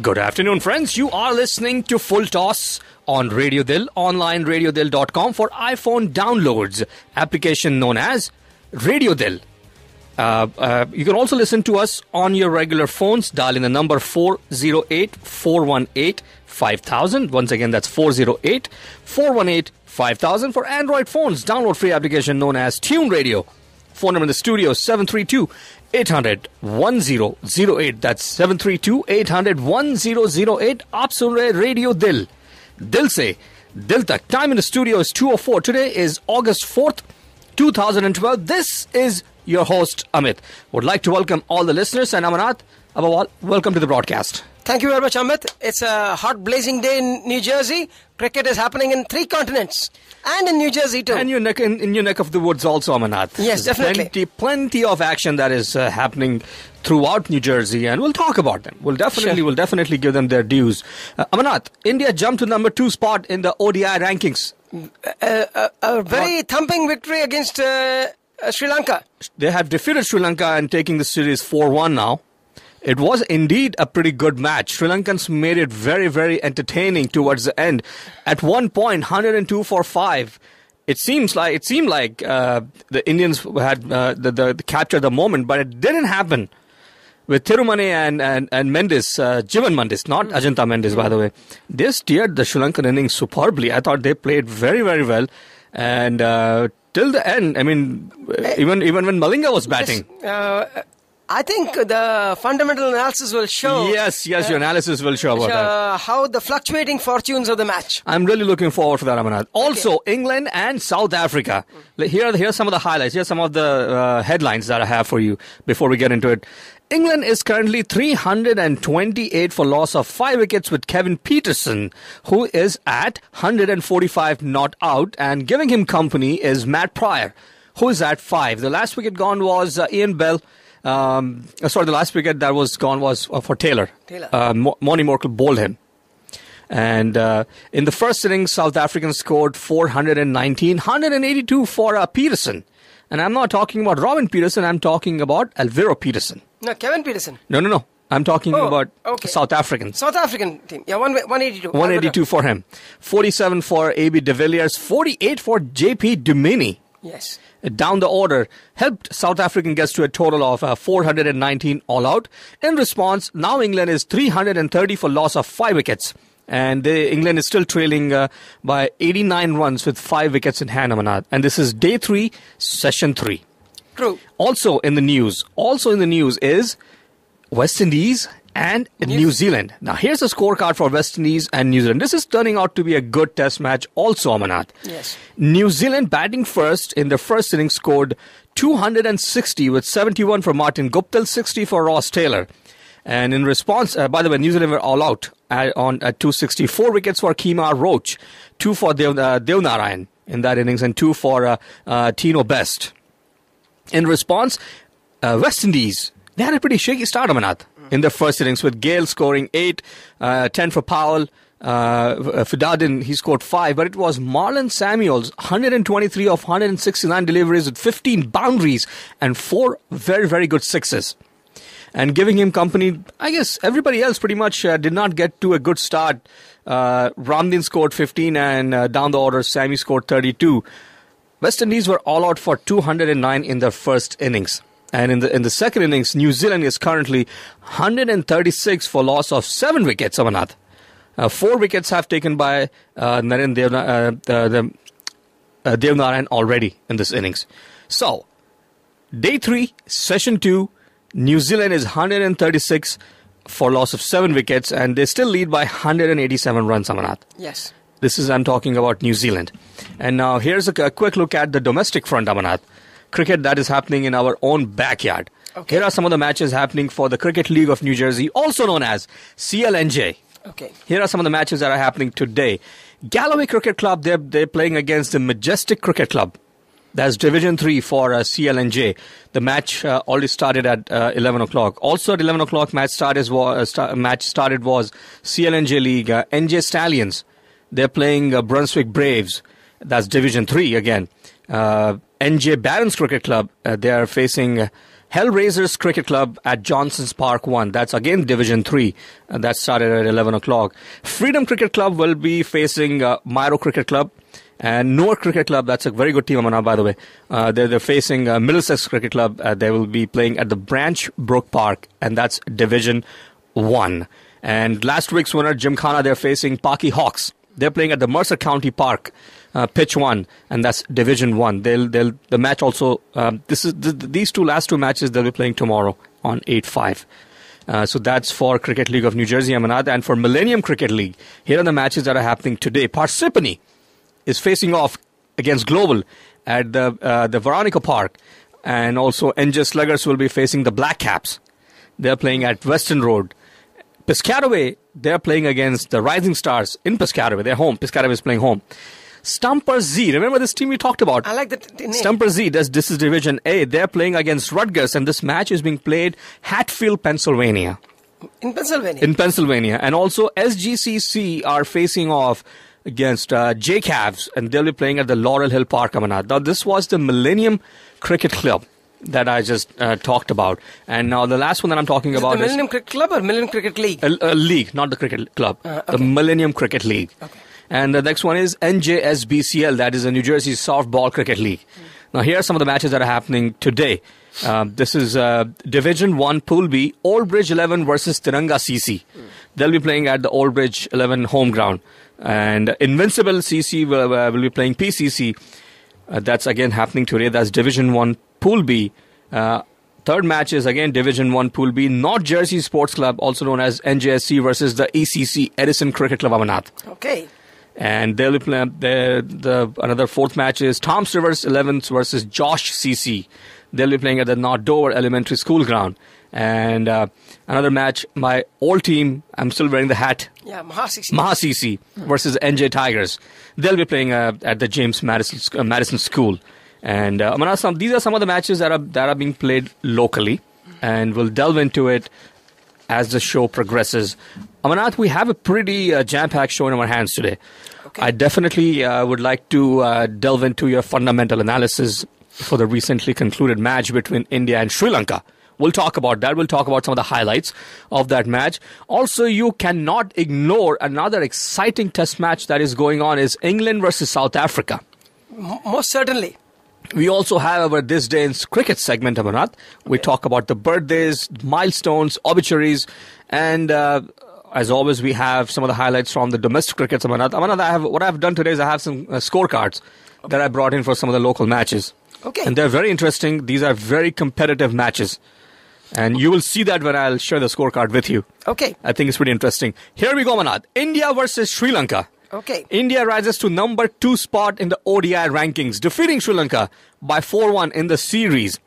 Good afternoon, friends. You are listening to Full Toss on Radio Dil, online radiodil.com for iPhone downloads, application known as Radio Dil. You can also listen to us on your regular phones. Dial in the number 408-418-5000. Once again, that's 408-418-5000. For Android phones, download free application known as Tune Radio. Phone number in the studio, 732-800-1008. That's 732-800-1008. Aap sun rahe Radio Dil. Dil se Dil tak. Time in the studio is 2:04. Today is August 4th, 2012. This is your host, Amit. Would like to welcome all the listeners. And Amanat, Abawal, welcome to the broadcast. Thank you very much, Amit. It's a hot blazing day in New Jersey. Cricket is happening in 3 continents. And in New Jersey too. And in your neck of the woods also, Amanat. Yes, definitely. Plenty of action that is happening throughout New Jersey, and we'll talk about them. We'll definitely give them their dues. Amanat, India jumped to number 2 spot in the ODI rankings. A very thumping victory against Sri Lanka. They have defeated Sri Lanka and taking the series 4-1 now. It was indeed a pretty good match. Sri Lankans made it very, very entertaining towards the end. At one point, 102 for 5. It seemed like the Indians had captured the moment, but it didn't happen. With Thirumane and Mendes, Jivan Mendes, not Ajanta Mendes, by the way, they steered the Sri Lankan innings superbly. I thought they played very, very well, and till the end, I mean, even when Malinga was batting. Yes, I think the fundamental analysis will show. Yes, your analysis will show about that. How the fluctuating fortunes of the match. I'm really looking forward to that, Amanat. Also, England and South Africa. Here are some of the highlights. Here's some of the headlines that I have for you before we get into it. England is currently 328 for loss of 5 wickets with Kevin Pietersen, who is at 145 not out, and giving him company is Matt Pryor, who is at 5. The last wicket gone was Ian Bell. The last wicket that was gone was for Taylor. Monty Morkel bowled him. And in the first innings, South Africans scored 419, 182 for Pietersen. And I'm not talking about Robin Pietersen, I'm talking about Alvaro Pietersen. No, Kevin Pietersen. No. I'm talking about South Africans. South African team. Yeah, 182. 182 for him. 47 for A.B. de Villiers, 48 for J.P. Dumini. Yes. Down the order, helped South African gets to a total of 419 all out. In response, now England is 330 for loss of 5 wickets. And England is still trailing by 89 runs with 5 wickets in hand, Amanat. And this is day 3, session 3. True. Also in the news is West Indies and New Zealand. Now, here's a scorecard for West Indies and New Zealand. This is turning out to be a good test match also, Amanat. Yes. New Zealand batting first in the first inning scored 260 with 71 for Martin Guptill, 60 for Ross Taylor. And in response, by the way, New Zealand were all out at 264 wickets for Kemar Roach, 2 for Dev Narayan in that innings, and 2 for Tino Best. In response, West Indies, they had a pretty shaky start, Amanat, in the first innings, with Gale scoring 8, 10 for Powell. Fidadin, he scored 5, but it was Marlon Samuels, 123 of 169 deliveries with 15 boundaries and 4 very, very good sixes. And giving him company, I guess everybody else pretty much did not get to a good start. Ramdin scored 15, and down the order, Sammy scored 32. West Indies were all out for 209 in their first innings. And in the second innings, New Zealand is currently 136 for loss of 7 wickets, Amanat. 4 wickets have taken by Naren Dev Narayan already in this innings. So, day 3, session 2, New Zealand is 136 for loss of 7 wickets, and they still lead by 187 runs, Amanat. Yes. I'm talking about New Zealand. And now here's a quick look at the domestic front, Amanat. Cricket that is happening in our own backyard. Okay. Here are some of the matches happening for the Cricket League of New Jersey, also known as CLNJ. Okay. Here are some of the matches that are happening today. Galloway Cricket Club, they're playing against the Majestic Cricket Club. That's Division 3 for CLNJ. The match already started at 11 o'clock. Also at 11 o'clock, match started was CLNJ League. NJ Stallions, they're playing Brunswick Braves. That's Division 3 again. NJ Barons Cricket Club, they are facing Hellraisers Cricket Club at Johnson's Park 1. That's again Division 3. That started at 11 o'clock. Freedom Cricket Club will be facing Myro Cricket Club. And Newark Cricket Club, that's a very good team, Amana, by the way. They're facing Middlesex Cricket Club. They will be playing at the Branch Brook Park, and that's Division 1. And last week's winner, Gymkhana, they're facing Paki Hawks. They're playing at the Mercer County Park, Pitch 1, and that's Division 1. The match also, these last two matches they'll be playing tomorrow on 8/5. So that's for Cricket League of New Jersey, Amanat. And for Millennium Cricket League, here are the matches that are happening today. Parsippany is facing off against Global at the Veronica Park. And also NJ Sluggers will be facing the Black Caps. They're playing at Western Road. Piscataway, they're playing against the Rising Stars in Piscataway. They're home. Piscataway is playing home. Stumper Z, remember this team we talked about? I like that name. Stumper Z, this is Division A. They're playing against Rutgers, and this match is being played Hatfield, Pennsylvania. In Pennsylvania? In Pennsylvania. And also SGCC are facing off against J-Cavs, and they'll be playing at the Laurel Hill Park, Amanat. Now, this was the Millennium Cricket Club that I just talked about. And now the last one that I'm talking about is the Millennium Cricket Club or Millennium Cricket League? A league, not the cricket club. Okay. The Millennium Cricket League. Okay. And the next one is NJSBCL, that is the New Jersey Softball Cricket League. Now, here are some of the matches that are happening today. This is Division 1 Pool B, Old Bridge 11 versus Tiranga CC. They'll be playing at the Old Bridge 11 home ground. And Invincible CC will be playing PCC. That's again happening today. That's Division 1 Pool B. Third match is again Division 1 Pool B, North Jersey Sports Club, also known as NJSC versus the ECC, Edison Cricket Club, Amanat. Okay. And they'll be playing another fourth match is Toms Rivers 11th versus Josh CC. They'll be playing at the North Dover Elementary School ground. And another match, my old team, I'm still wearing the hat. Yeah, Maha CC versus NJ Tigers. They'll be playing at the James Madison School. And these are some of the matches that are being played locally. And we'll delve into it as the show progresses. Amanath, we have a pretty jam-packed show in our hands today. Okay. I definitely would like to delve into your fundamental analysis for the recently concluded match between India and Sri Lanka. We'll talk about that. We'll talk about some of the highlights of that match. Also, you cannot ignore another exciting test match that is going on is England versus South Africa. Most certainly. We also have our This Day in Cricket segment, Amanath. We talk about the birthdays, milestones, obituaries, and as always, we have some of the highlights from the domestic cricket, Amanath. What I've done today is I have some scorecards that I brought in for some of the local matches. Okay. And they're very interesting. These are very competitive matches. And you will see that when I'll share the scorecard with you. Okay. I think it's pretty interesting. Here we go, Amanath. India versus Sri Lanka. Okay. India rises to number 2 spot in the ODI rankings, defeating Sri Lanka by 4-1 in the series.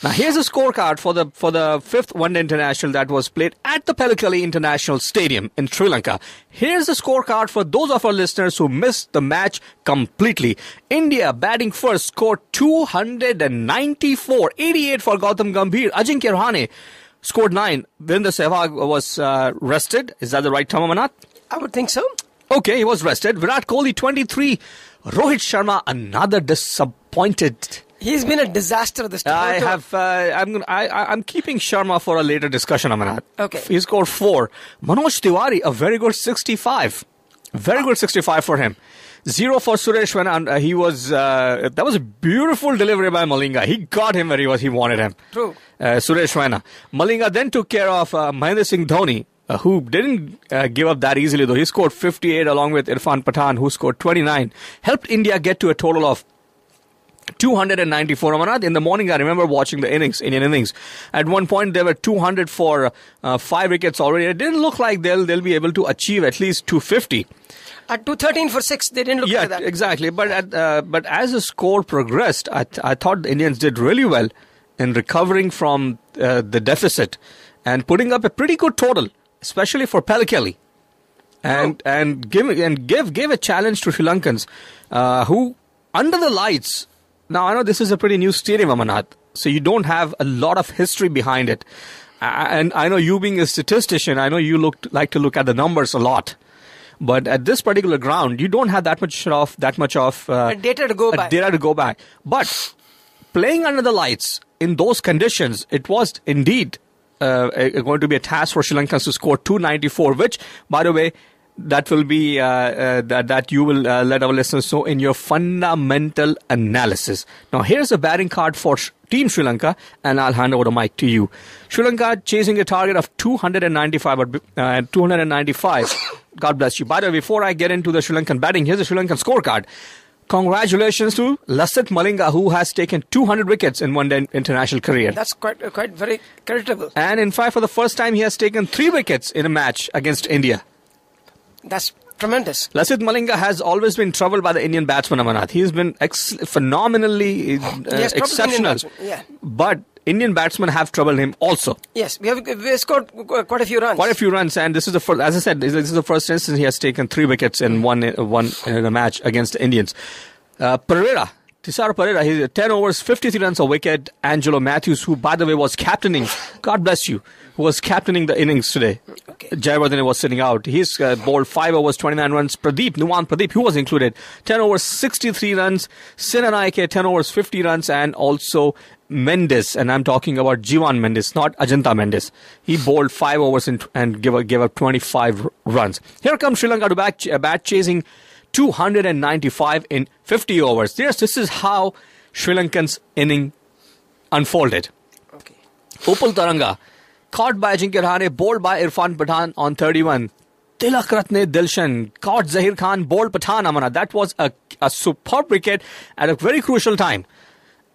Now, here's a scorecard for the 5th One Day International that was played at the Pellekele International Stadium in Sri Lanka. Here's the scorecard for those of our listeners who missed the match completely. India, batting first, scored 294, 88 for Gautam Gambhir. Ajinkya Rahane scored 9. Virendra Sehwag was rested. Is that the right term, Amanath? I would think so. Okay, he was rested. Virat Kohli, 23. Rohit Sharma, another disappointed. He's been a disaster this time. I'm keeping Sharma for a later discussion, Amanath. Okay. He scored 4. Manoj Tiwari, a very good 65. Very good 65 for him. 0 for Suresh Raina. That was a beautiful delivery by Malinga. He got him where he wanted him. True. Suresh Raina. Malinga then took care of Mahendra Singh Dhoni, who didn't give up that easily, though. He scored 58 along with Irfan Pathan, who scored 29. Helped India get to a total of 294. Amanath, in the morning, I remember watching the Indian innings. At one point, they were 200 for 5 wickets already. It didn't look like they'll be able to achieve at least 250. At 213 for 6, they didn't look like that. Yeah, exactly. But as the score progressed, I thought the Indians did really well in recovering from the deficit and putting up a pretty good total, especially for Pellekele. And give a challenge to Sri Lankans, who under the lights. Now, I know this is a pretty new stadium, Amanath, so you don't have a lot of history behind it. And I know you being a statistician, I know you like to look at the numbers a lot. But at this particular ground, you don't have that much of data to go by. But playing under the lights in those conditions, it was indeed going to be a task for Sri Lankans to score 294, which, by the way, that will be that you will let our listeners know in your fundamental analysis. Now, here's a batting card for Team Sri Lanka, and I'll hand over the mic to you. Sri Lanka chasing a target of 295. 295. God bless you. By the way, before I get into the Sri Lankan batting, here's the Sri Lankan scorecard. Congratulations to Lasith Malinga, who has taken 200 wickets in one-day international career. That's quite very creditable. And in fact, for the first time, he has taken 3 wickets in a match against India. That's tremendous. Lasith Malinga has always been troubled by the Indian batsman, Amarnath. He's been phenomenally exceptional. Yeah. But Indian batsmen have troubled him also. Yes, we scored quite a few runs. Quite a few runs, and this is the first, as I said, this is the first instance he has taken 3 wickets in one in a match against the Indians. Tisara Pereira, he's 10 overs, 53 runs a wicket. Angelo Matthews, who by the way was captaining, God bless you, who was captaining the innings today. Okay. Jayawardene was sitting out. He's bowled 5 overs, 29 runs. Nuwan Pradeep, who was included, 10 overs, 63 runs. Sinanaike, 10 overs, 50 runs. And also Mendes, and I'm talking about Jiwan Mendes, not Ajanta Mendes. He bowled 5 overs and gave up 25 runs. Here comes Sri Lanka to bat chasing 295 in 50 overs. Yes, this is how Sri Lankan's inning unfolded. Okay. Upal Taranga, caught by Gymkhana, bowled by Irfan Pathan on 31. Tilak Ratne Dilshan, caught Zahir Khan, bowled Pathan, Amana. That was a superb wicket at a very crucial time.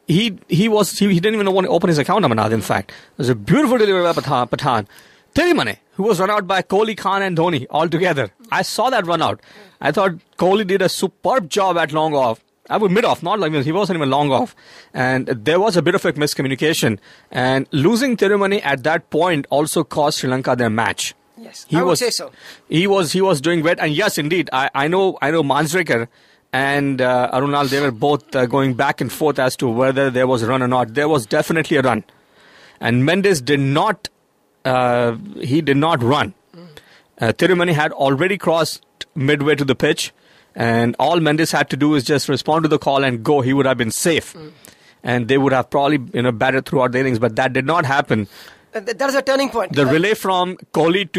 He didn't even want to open his account, Amarnath, in fact. It was a beautiful delivery by Pathan. Tirimane, who was run out by Kohli, Khan and Dhoni all together. I saw that run out. I thought Kohli did a superb job at long off. I would mid-off, not like he wasn't even long off. And there was a bit of a miscommunication. And losing Tirimane at that point also cost Sri Lanka their match. Yes, I would say so. He was doing great. And yes, indeed, I know Mansrekar and Arunal, they were both going back and forth as to whether there was a run or not. There was definitely a run. And Mendes did not run. Tirimane had already crossed midway to the pitch, and all Mendes had to do is just respond to the call and go. He would have been safe. And they would have probably batted throughout the innings, but that did not happen. That is a turning point. The relay from Kohli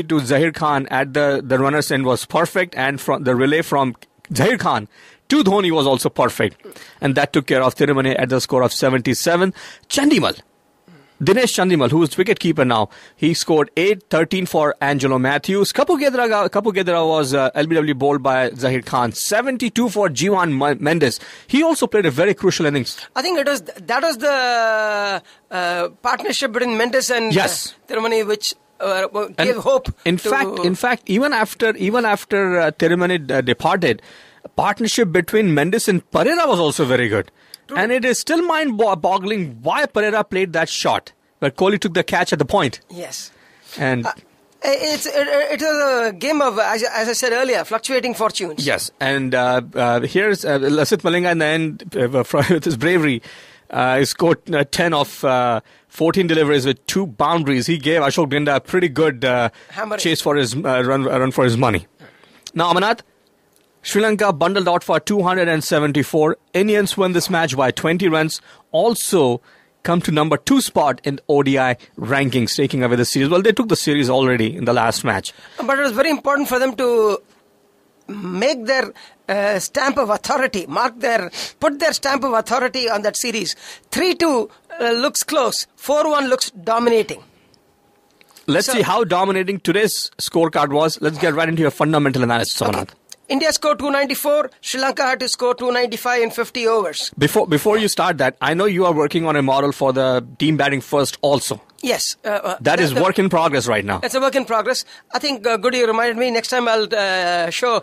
to Zahir Khan at the runner's end was perfect, and from the relay from Zahir Khan to Dhoni was also perfect. And that took care of Tirimane at the score of 77. Dinesh Chandimal, who is wicket-keeper now, he scored 8, 13 for Angelo Matthews. Kapu Gedra was LBW bowled by Zahir Khan. 72 for Jiwan Mendes. He also played a very crucial innings. I think that was the partnership between Mendes and Tirimane, which gave hope. In fact, even after Tirimane departed, partnership between Mendes and Pereira was also very good. True. And it is still mind-boggling why Pereira played that shot, where Kohli took the catch at the point. Yes. And it's a game of, as I said earlier, fluctuating fortunes. Yes. And here's Lasith Malinga in the end, with his bravery, he scored 10 of 14 deliveries with 2 boundaries. He gave Ashok Dinda a pretty good chase for his run for his money. Now, Amarnath, Sri Lanka bundled out for 274. Indians win this match by 20 runs. Also come to number 2 spot in the ODI rankings, taking away the series. Well, they took the series already in the last match. But it was very important for them to make their stamp of authority, put their stamp of authority on that series. 3-2 looks close. 4-1 looks dominating. Let's see how dominating today's scorecard was. Let's get right into your fundamental analysis, Amarnath. Okay. India scored 294. Sri Lanka had to score 295 in 50 overs. Before you start that, I know you are working on a model for the team batting first also. Yes. That is work in progress right now. It's a work in progress. I think, good you reminded me. Next time I'll show,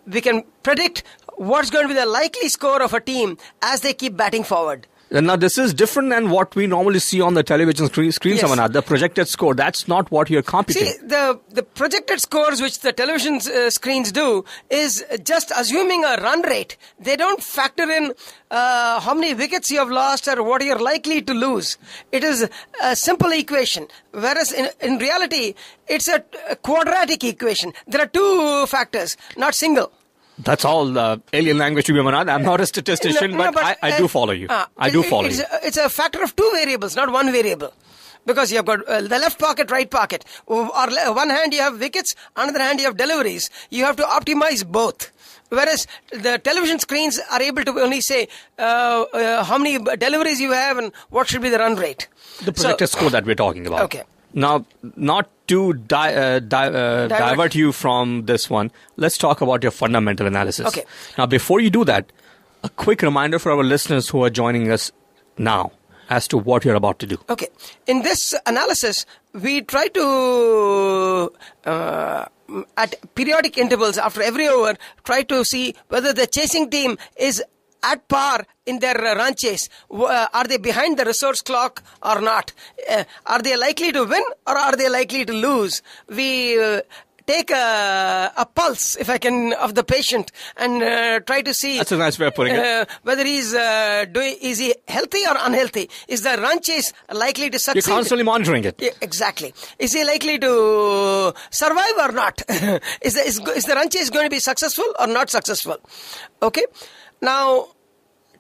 we can predict what's going to be the likely score of a team as they keep batting forward. Now, this is different than what we normally see on the television screens, yes. The projected score, that's not what you're computing. See, the projected scores which the television screens do is just assuming a run rate. They don't factor in how many wickets you have lost or what you're likely to lose. It is a simple equation. Whereas in reality, it's a quadratic equation. There are 2 factors, not single. That's all alien language to me, Manad. I'm not a statistician, but I do follow you. I do follow you. It's a factor of two variables, not one variable. Because you have got the left pocket, right pocket. Or one hand you have wickets, another hand you have deliveries. You have to optimize both. Whereas the television screens are able to only say how many deliveries you have and what should be the run rate. The projected score that we're talking about. Okay. Now, not to divert you from this one, let's talk about your fundamental analysis. Okay. Now, before you do that, a quick reminder for our listeners who are joining us now as to what you're about to do. Okay. In this analysis, we try to, at periodic intervals after every over, try to see whether the chasing team is at par in their run chase. Are they behind the resource clock or not? Are they likely to win or are they likely to lose? We take a pulse, if I can, of the patient and try to see. That's a nice way of putting it. Whether is he healthy or unhealthy? Is the run chase likely to succeed? You're constantly monitoring it. Yeah, exactly. Is he likely to survive or not? Is the run chase going to be successful or not successful? Okay. Now,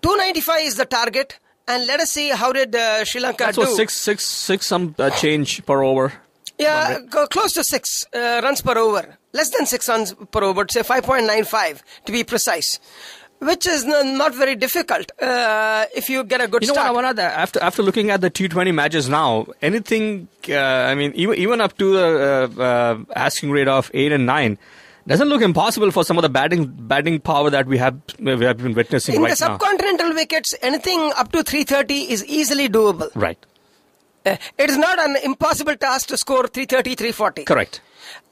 295 is the target, and let us see how did Sri Lanka do. So six some change per over. Yeah, close to 6 runs per over. Less than 6 runs per over, say 5.95 to be precise. Which is not very difficult if you get a good start. You know what, after looking at the T20 matches now, anything, even up to the asking rate of 8 and 9, doesn't look impossible for some of the batting power that we have been witnessing right now. In the subcontinental wickets, anything up to 330 is easily doable. Right. It is not an impossible task to score 330, 340. Correct.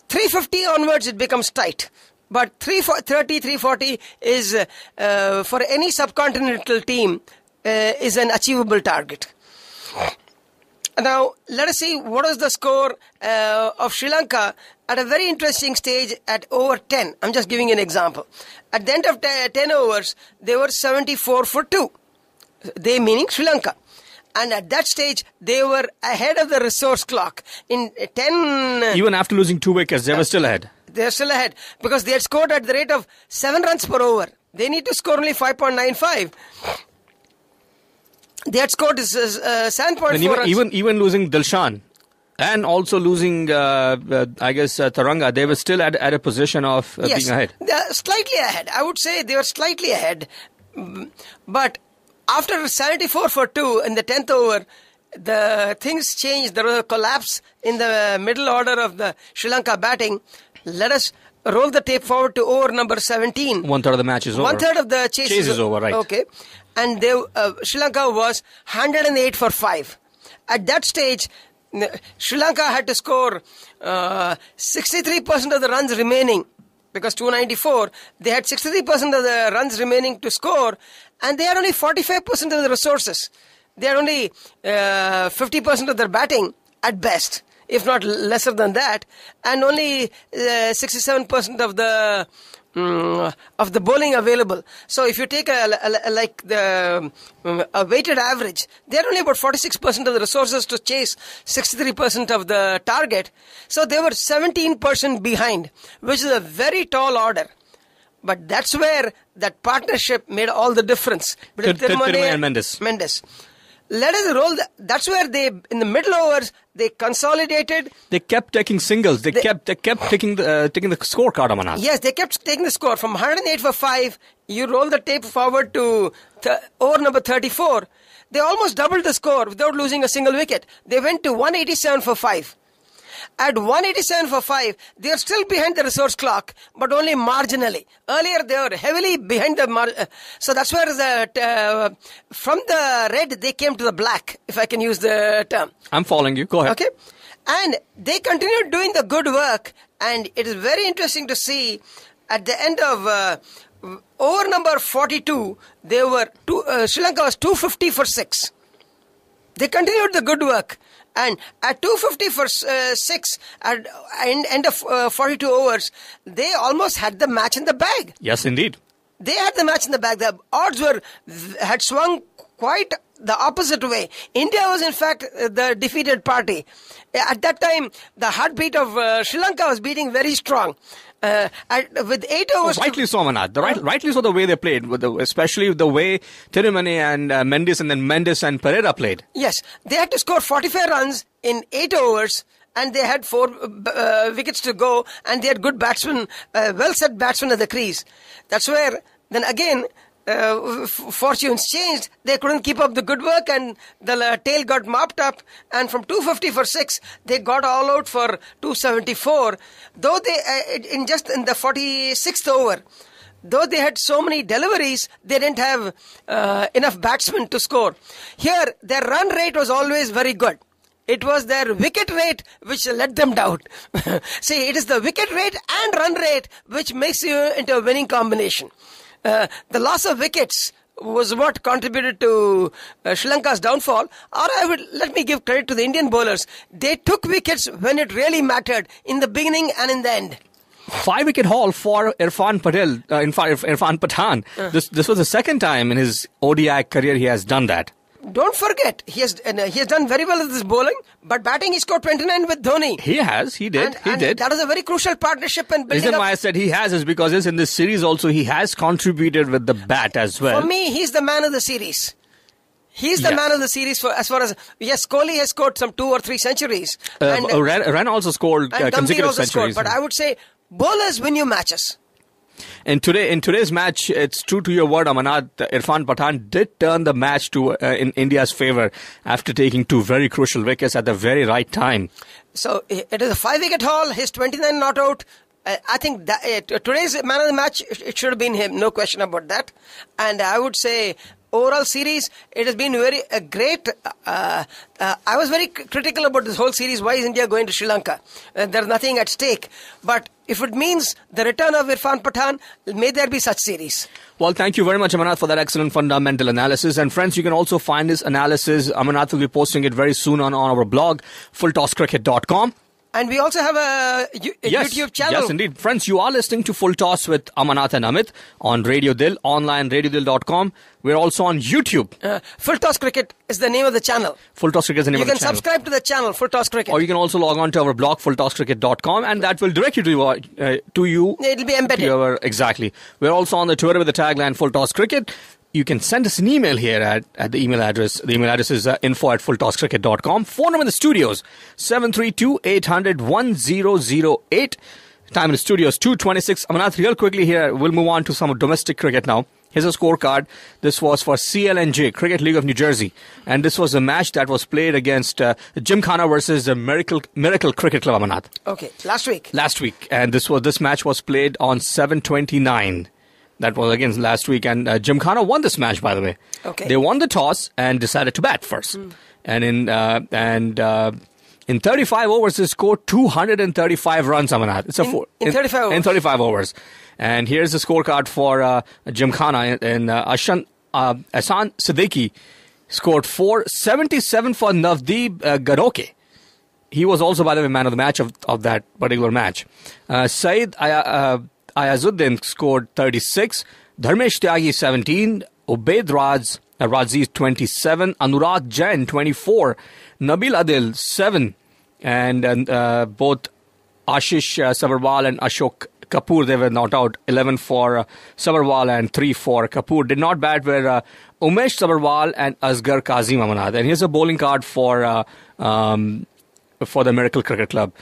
350 onwards, it becomes tight. But 330, 340 is, for any subcontinental team, is an achievable target. Now, let us see what is the score of Sri Lanka at a very interesting stage at over 10. I'm just giving an example. At the end of 10 overs, they were 74 for 2. They meaning Sri Lanka. And at that stage, they were ahead of the resource clock. In 10... Even after losing 2 wickets, they were still ahead. They're still ahead because they had scored at the rate of 7 runs per over. They need to score only 5.95. They had scored 7.4 runs. Even losing Dilshan and also losing, Taranga, they were still at a position of being ahead. They're slightly ahead. I would say they were slightly ahead. But after 74 for 2 in the 10th over, the things changed. There was a collapse in the middle order of the Sri Lanka batting. Let us roll the tape forward to over number 17. 1/3 of the match is over. 1/3 of the chase is over, right. Okay. And Sri Lanka was 108 for 5. At that stage, Sri Lanka had to score 63% of the runs remaining. Because 294, they had 63% of the runs remaining to score, and they had only 45% of the resources. They had only 50% of their batting at best, if not lesser than that, and only 67% of the bowling available. So if you take a weighted average, they had only about 46% of the resources to chase 63% of the target. So they were 17% behind, which is a very tall order. But that's where that partnership made all the difference. Tamhane and Mendes. Let us roll. That's where in the middle overs, they consolidated. They kept taking singles. They kept taking the scorecard, Amanat. Yes, they kept taking the score from 108 for 5. You roll the tape forward to over number 34. They almost doubled the score without losing a single wicket. They went to 187 for 5. At 187 for 5, they are still behind the resource clock, but only marginally. Earlier, they were heavily behind the so that's where from the red, they came to the black, if I can use the term. I'm following you. Go ahead. Okay. And they continued doing the good work, and it is very interesting to see at the end of over number 42, they were Sri Lanka was 250 for 6. They continued the good work. And at 250 for 6, at end of 42 overs, they almost had the match in the bag. Yes, indeed. They had the match in the bag. The odds had swung quite the opposite way. India was, in fact, the defeated party. At that time, the heartbeat of Sri Lanka was beating very strong. With 8 overs. Rightly so, Amarnath. Rightly so the way they played, especially the way Tirumane and Mendes and then Mendes and Pereira played. Yes, they had to score 45 runs in 8 overs. And they had 4 wickets to go, and they had good batsmen, well-set batsmen at the crease. That's where, then again, fortunes changed. They couldn't keep up the good work, and the tail got mopped up. And from 250 for 6, they got all out for 274. Though they, in the 46th over, though they had so many deliveries, they didn't have enough batsmen to score. Here, their run rate was always very good. It was their wicket rate which let them down. See, it is the wicket rate and run rate which makes you into a winning combination. The loss of wickets was what contributed to Sri Lanka's downfall. Or let me give credit to the Indian bowlers. They took wickets when it really mattered, in the beginning and in the end. 5-wicket haul for Irfan Pathan. This was the second time in his ODI career he has done that. Don't forget, he has done very well with this bowling, but batting he scored 29 with Dhoni. He did. That was a very crucial partnership in building The reason why I said he has is because in this series also he has contributed with the bat as well. For me, he's the man of the series. He's the man of the series as far as... Yes, Kohli has scored some 2 or 3 centuries. Ren also scored consecutive centuries. But I would say bowlers win you matches. In today's match, it's true to your word, Amarnath. Irfan Pathan did turn the match in India's favour after taking 2 very crucial wickets at the very right time. So it is a 5-wicket haul. His 29 not out. I think that today's man of the match, it should have been him. No question about that. And I would say, overall series, it has been very great. I was very critical about this whole series. Why is India going to Sri Lanka? There's nothing at stake. But if it means the return of Irfan Pathan, may there be such series. Well, thank you very much, Amarnath, for that excellent fundamental analysis. And friends, you can also find this analysis. Amarnath will be posting it very soon on our blog, fulltosscricket.com. And we also have a YouTube channel. Yes, indeed. Friends, you are listening to Full Toss with Amarnath and Amit on Radio Dil, online, radiodil.com. We're also on YouTube. Full Toss Cricket is the name of the channel. Full Toss Cricket is the name of the channel. You can subscribe to the channel, Full Toss Cricket. Or you can also log on to our blog, fulltosscricket.com, and that will direct you to you. It'll be embedded. Exactly. We're also on the Twitter with the tagline Full Toss Cricket. You can send us an email here at the email address. The email address is info@fulltosscricket.com. Phone number in the studios, 732-800-1008. Time in the studios, 2:26. Amarnath, real quickly here, we'll move on to some domestic cricket now. Here's a scorecard. This was for CLNJ, Cricket League of New Jersey. And this was a match that was played against Gymkhana versus the Miracle Cricket Club, Amarnath. Okay, last week. And this match was played on 7/29. That was against last week, and Gymkhana won this match, by the way. Okay. They won the toss and decided to bat first. And in 35 overs, they scored 235 runs, Amarnath. It's in 35 overs. In 35 overs. And here's the scorecard for Gymkhana. And Ahsan Siddiqui scored 477 for Navdeep Garoke. He was also, by the way, man of the match of that particular match. Saeed Ayazuddin scored 36, Dharmesh Tyagi 17, Ubaid Razi 27, Anurag Jain 24, Nabil Adil 7, and both Ashish Sabharwal and Ashok Kapoor, they were not out. 11 for Sabharwal and 3 for Kapoor. Did not bat were Umesh Sabharwal and Asghar Kazim, Amarnath. And here's a bowling card for the Miracle Cricket Club.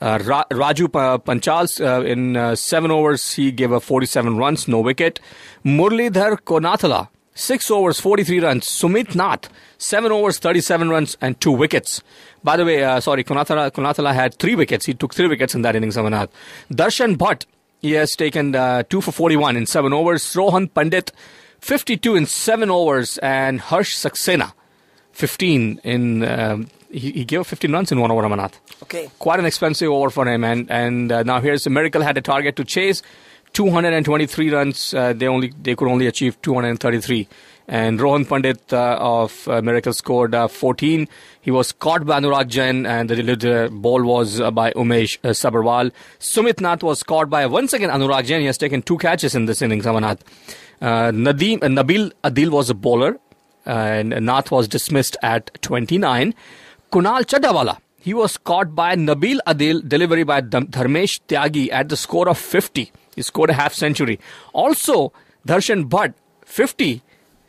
Raju Panchal, in 7 overs, he gave up 47 runs, no wicket. Murlidhar Konathala, 6 overs, 43 runs. Sumit Nath, 7 overs, 37 runs and 2 wickets. By the way, Konathala had 3 wickets. He took 3 wickets in that innings, Amarnath. Darshan Bhatt, he has taken 2 for 41 in 7 overs. Rohan Pandit, 52 in 7 overs. And Harsh Saxena, 15 in... He gave up 15 runs in 1 over, Amarnath. Okay. Quite an expensive over for him. And now here's the Miracle had a target to chase. 223 runs. They could only achieve 233. And Rohan Pandit of Miracle scored 14. He was caught by Anurag Jain, and the ball was by Umesh Sabharwal. Sumit Nath was caught by, once again, Anurag Jain. He has taken 2 catches in this innings, Amarnath. Nabil Adil was a bowler, and Nath was dismissed at 29. Kunal Chaddawala he was caught by Nabil Adil, delivery by Dharmesh Tyagi at the score of 50. He scored a half century. Also, Darshan Bhatt, 50.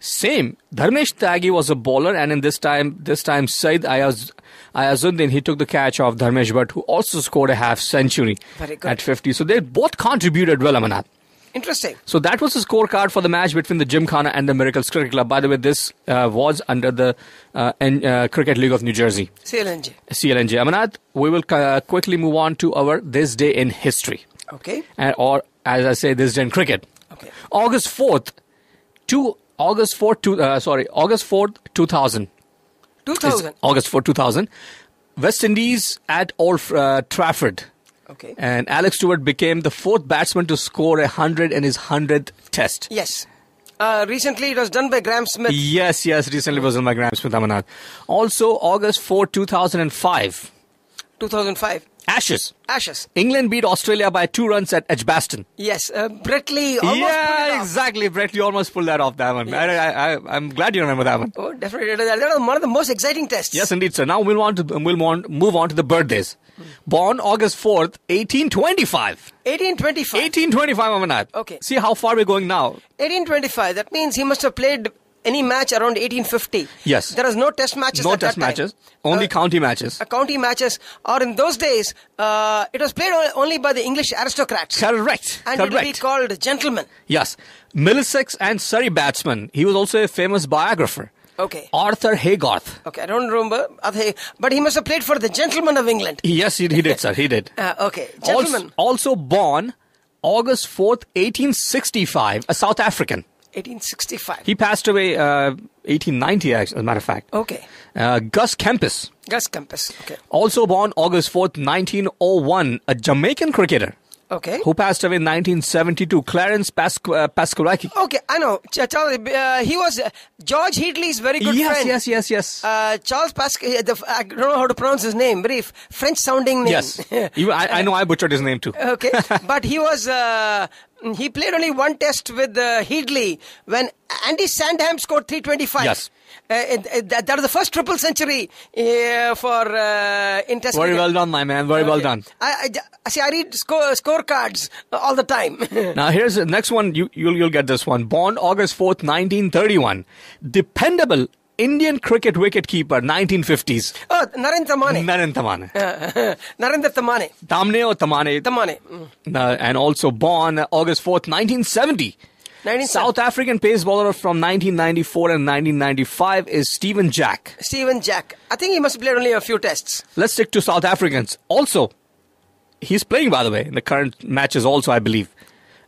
Same. Dharmesh Tyagi was a bowler, and in this time Said Ayazuddin, he took the catch of Dharmesh Bhatt, who also scored a half century at 50. So they both contributed well, Amanat. Interesting. So that was the scorecard for the match between the Gymkhana and the Miracles Cricket Club. By the way, this was under the Cricket League of New Jersey. CLNJ. Amanat, we will quickly move on to our This Day in History. Okay. Or, as I say, This Day in Cricket. Okay. August 4th, 2000. 2000. August 4th, 2000. West Indies at Old Trafford. Okay. And Alex Stewart became the fourth batsman to score 100 in his 100th test. Yes. Recently it was done by Graeme Smith. Yes, recently it was done by Graeme Smith, Amanat. Also, August 4, 2005. 2005. Ashes. England beat Australia by 2 runs at Edgbaston. Yes, Brearely almost pulled it off. Exactly. Brearely almost pulled that off, that one. Yes. I'm glad you remember that one. Oh, definitely. That was one of the most exciting tests. Yes, indeed, sir. Now we'll move on to the birthdays. Born August 4th, 1825. 1825, Amanat. Okay. See how far we're going now. 1825. That means he must have played any match around 1850. Yes. There was no test matches No at test that time. matches. Only county matches. County matches. Or in those days, it was played only by the English aristocrats. Correct. And it would be called gentlemen. Yes. Middlesex and Surrey batsman. He was also a famous biographer. Okay. Arthur Haygarth. Okay, I don't remember. But he must have played for the gentlemen of England. Yes, he did, sir. He did. Okay. Gentlemen. Also born August 4th, 1865. A South African. 1865. He passed away 1890, as a matter of fact. Okay. Gus Kempis. Okay. Also born August 4th, 1901. A Jamaican cricketer. Okay. Who passed away in 1972. Clarence Pasqualaki. Okay, I know. Charles, he was George Headley's very good friend. Yes. Charles Pasqualaki, I don't know how to pronounce his name. Very French-sounding name. Yes. I know I butchered his name too. Okay. But he was... he played only one test with Headingley when Andy Sandham scored 325. Yes. That was the first triple century for in test. Very well done, my man. Very well done. I read scorecards all the time. Now here's the next one. You'll get this one. Born August 4th, 1931. Dependable Indian cricket wicket-keeper, 1950s. Oh, Naren Tamhane. Narendra Tamhane. Tamhane or Tamhane? Tamhane. And also born August 4th, 1970. South African pace bowler from 1994 and 1995 is Stephen Jack. I think he must have played only a few tests. Let's stick to South Africans. Also, he's playing, by the way, in the current matches also, I believe.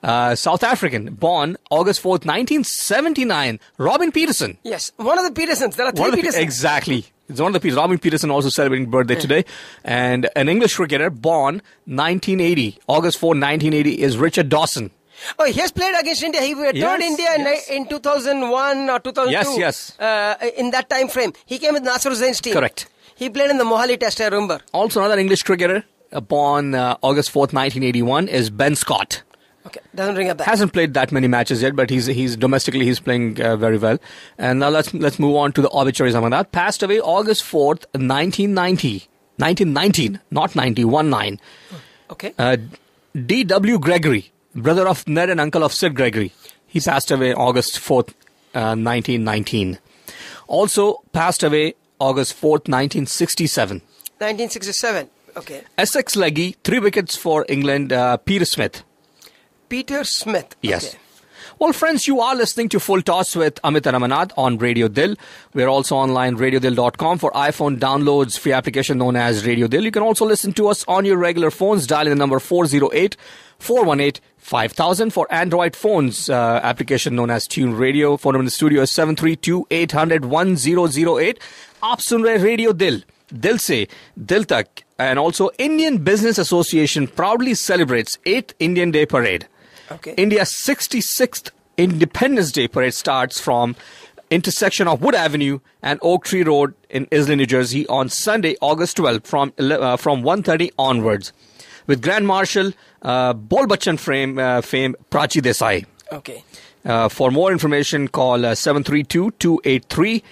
South African, born August 4th, 1979, Robin Peterson. Yes, one of the Petersons. There are three Petersons. Exactly. It's one of the Petersons. Robin Peterson also celebrating birthday today. And an English cricketer, born 1980, August 4th, 1980, is Richard Dawson. Oh, he has played against India. He toured India in 2001 or 2002. Yes. In that time frame. He came with Nasser Hussain's team. Correct. He played in the Mohali Test, I remember. Also another English cricketer, born August 4th, 1981, is Ben Scott. Okay, doesn't ring a bell. Hasn't played that many matches yet, but he's domestically he's playing very well. And now let's move on to the obituaries. Amanat passed away August 4th, 1919, not 1919. Okay. D.W. Gregory, brother of Ned and uncle of Sid Gregory. He passed away August 4th, 1919. Also passed away August 4th, 1967. 1967. Okay. Essex leggy, 3 wickets for England. Peter Smith. Yes. Okay. Well, friends, you are listening to Full Toss with Amit and Amanat on Radio Dil. We're also online, radiodil.com, for iPhone downloads, free application known as Radio Dil. You can also listen to us on your regular phones, dialing the number 408-418-5000. For Android phones, application known as Tune Radio. Phone number in the studio is 732-800-1008. Aap sun rahe Radio Dil. Dil se, Dil tak. And also, Indian Business Association proudly celebrates 8th Indian Day Parade. Okay. India's 66th Independence Day Parade starts from intersection of Wood Avenue and Oak Tree Road in Islay, New Jersey on Sunday, August 12th from 1:30 onwards, with Grand Marshal Bol Bachchan fame Prachi Desai. Okay. For more information, call 732-283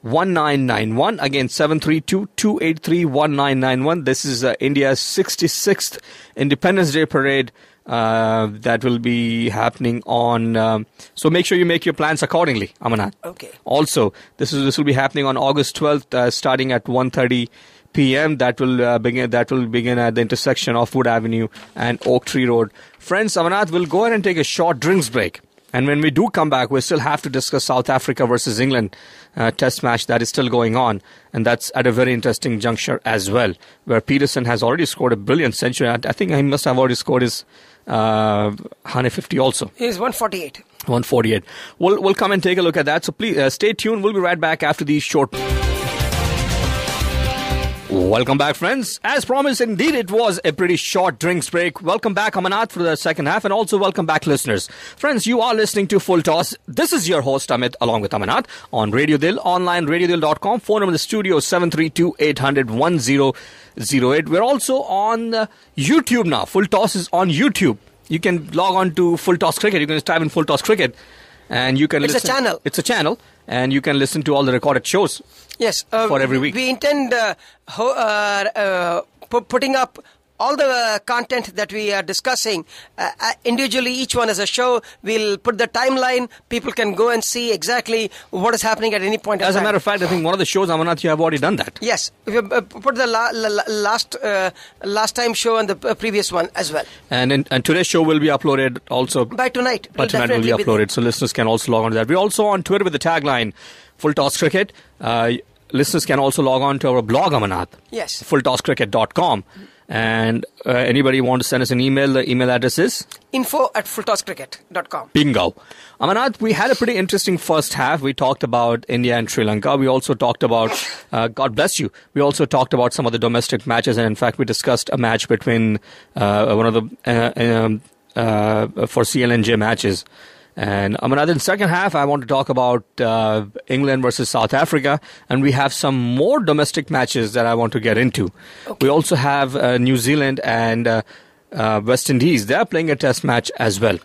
1991. Again, 732-283-1991. This is India's 66th Independence Day Parade that will be happening on... so make sure you make your plans accordingly, Amanat. Okay. Also, this will be happening on August 12th, starting at 1:30 p.m. That will begin at the intersection of Wood Avenue and Oak Tree Road. Friends, Amanat, we'll go ahead and take a short drinks break. And when we do come back, we still have to discuss South Africa versus England test match that is still going on. And that's at a very interesting juncture as well, where Peterson has already scored a brilliant century. I think he must have already scored his 150 also. He's 148. 148. We'll come and take a look at that. So please stay tuned. We'll be right back after these short... Welcome back, friends. As promised, indeed, it was a pretty short drinks break. Welcome back, Amanat, for the second half, and also welcome back, listeners. Friends, you are listening to Full Toss. This is your host, Amit, along with Amanat, on Radio Dil, online, radiodil.com. Phone number in the studio, 732-800-1008. We're also on YouTube now. Full Toss is on YouTube. You can log on to Full Toss Cricket. You can just type in Full Toss Cricket, and you can listen. It's a channel. It's a channel, and you can listen to all the recorded shows. Yes, for every week. We intend putting up all the content that we are discussing individually, each one as a show. We'll put the timeline. People can go and see exactly what is happening at any point in time. As a matter of fact, I think one of the shows, Amanat, you have already done that. Yes, we put the last time show and the previous one as well. And today's show will be uploaded also. By tonight. By tonight will be uploaded, so listeners can also log on to that. We're also on Twitter with the tagline, Full Toss Cricket. Listeners can also log on to our blog, Amanat. Yes. fulltosscricket.com. And anybody want to send us an email, the email address is? info@fulltosscricket.com. Bingo. Amanat, we had a pretty interesting first half. We talked about India and Sri Lanka. We also talked about, God bless you, we also talked about some of the domestic matches. And in fact, we discussed a match between one of the for CLNJ matches. And Amanat, in the second half, I want to talk about England versus South Africa, and we have some more domestic matches that I want to get into. Okay. We also have New Zealand and West Indies. They are playing a test match as well.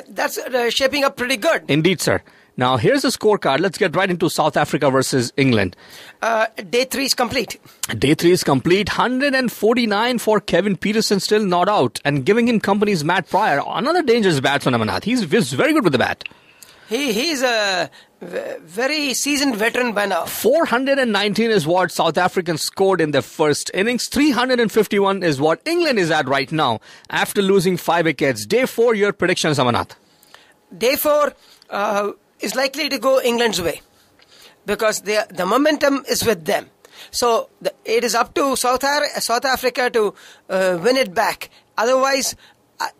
That's shaping up pretty good. Indeed, sir. Now, here's the scorecard. Let's get right into South Africa versus England. Day 3 is complete. Day 3 is complete. 149 for Kevin Peterson, still not out. And giving him company is Matt Pryor. Another dangerous batsman, Amanat. He's very good with the bat. He's a very seasoned veteran by now. 419 is what South Africans scored in their first innings. 351 is what England is at right now after losing 5 wickets. Day 4, your predictions, Amanat? Day 4... is likely to go England's way because the momentum is with them. So it is up to South Africa to win it back. Otherwise,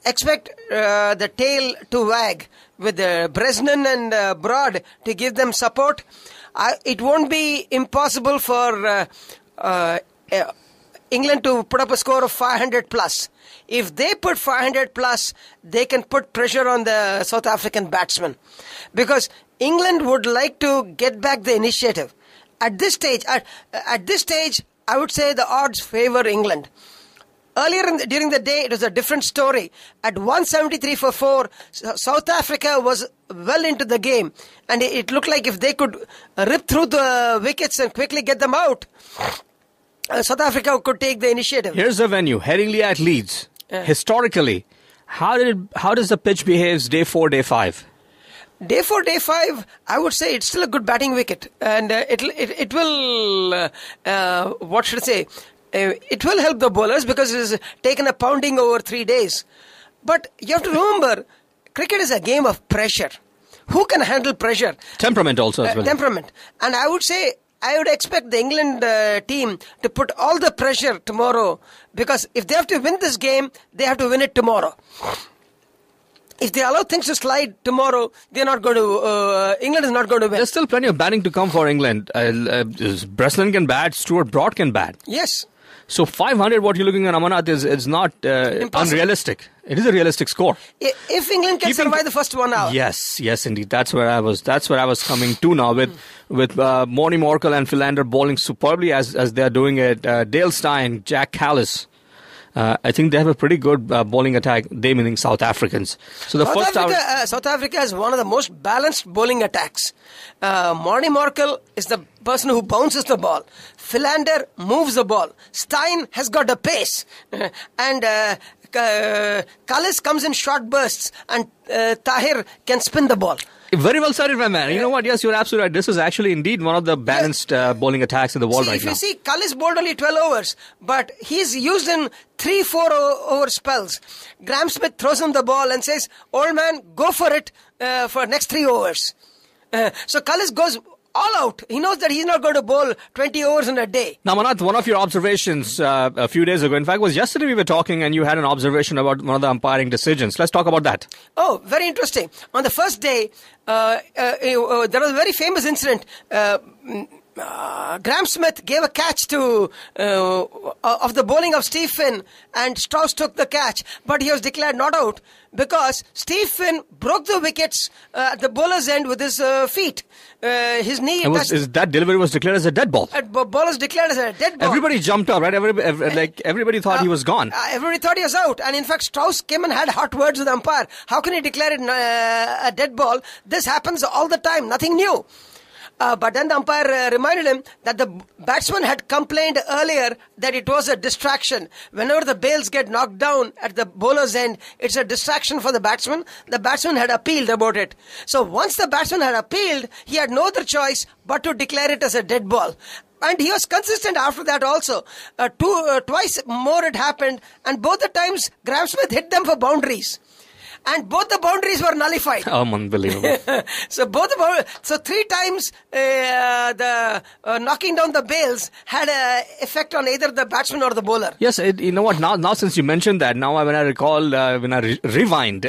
expect the tail to wag with Bresnan and Broad to give them support. It won't be impossible for England to put up a score of 500 plus. If they put 500 plus, they can put pressure on the South African batsmen. Because England would like to get back the initiative. At this stage, I would say the odds favor England. Earlier during the day, it was a different story. At 173 for 4, South Africa was well into the game. And it looked like if they could rip through the wickets and quickly get them out, South Africa could take the initiative. Here's the venue, Headingley at Leeds. Historically, how does the pitch behave day 4, day 5? Day 4, day 5, I would say it's still a good batting wicket, and it will what should I say? It will help the bowlers because it has taken a pounding over 3 days. But you have to remember, cricket is a game of pressure. Who can handle pressure? Temperament also as well. Temperament, and I would expect the England team to put all the pressure tomorrow because if they have to win this game, they have to win it tomorrow. If they allow things to slide tomorrow, they're not going to. England is not going to win. There's still plenty of batting to come for England. Bresnan can bat. Stuart Broad can bat. Yes. So 500, what you're looking at, Amanat, is not unrealistic. It is a realistic score. If England can survive the first 1 hour. Yes, indeed. That's where I was coming to now with Morny Morkel and Philander bowling superbly as they're doing it. Dale Steyn, Jack Callis. I think they have a pretty good bowling attack, they meaning South Africans. So the South Africa has one of the most balanced bowling attacks. Marty Markel is the person who bounces the ball. Philander moves the ball. Stein has got the pace. And Kallis comes in short bursts. And Tahir can spin the ball. Very well said, my man. You know what? Yes, you're absolutely right. This is actually indeed one of the balanced bowling attacks in the world right now. If you see, Kallis bowled only 12 overs, but he's used in 3-4 over spells. Graeme Smith throws him the ball and says, old man, go for it for next 3 overs. So Kallis goes all out. He knows that he's not going to bowl 20 overs in a day. Now, Manath, one of your observations a few days ago, in fact, was yesterday we were talking and you had an observation about one of the umpiring decisions. Let's talk about that. Oh, very interesting. On the first day, there was a very famous incident. Graeme Smith gave a catch to of the bowling of Steve Finn, and Strauss took the catch, but he was declared not out because Steve Finn broke the wickets at the bowler's end with his feet. His knee. That delivery was declared as a dead ball. Bowler's declared as a dead ball. Everybody jumped up, right? Everybody thought he was gone. Everybody thought he was out, and in fact, Strauss came and had hot words with the umpire. How can he declare it a dead ball? This happens all the time. Nothing new. But then the umpire reminded him that the batsman had complained earlier that it was a distraction. Whenever the bails get knocked down at the bowler's end, it's a distraction for the batsman. The batsman had appealed about it. So once the batsman had appealed, he had no other choice but to declare it as a dead ball. And he was consistent after that also. Twice more it happened, and both the times Graeme Smith hit them for boundaries. And both the boundaries were nullified. Oh, unbelievable. So 3 times the knocking down the bails had an effect on either the batsman or the bowler. Yes, you know what, now since you mentioned that, now when I recall, when I rewind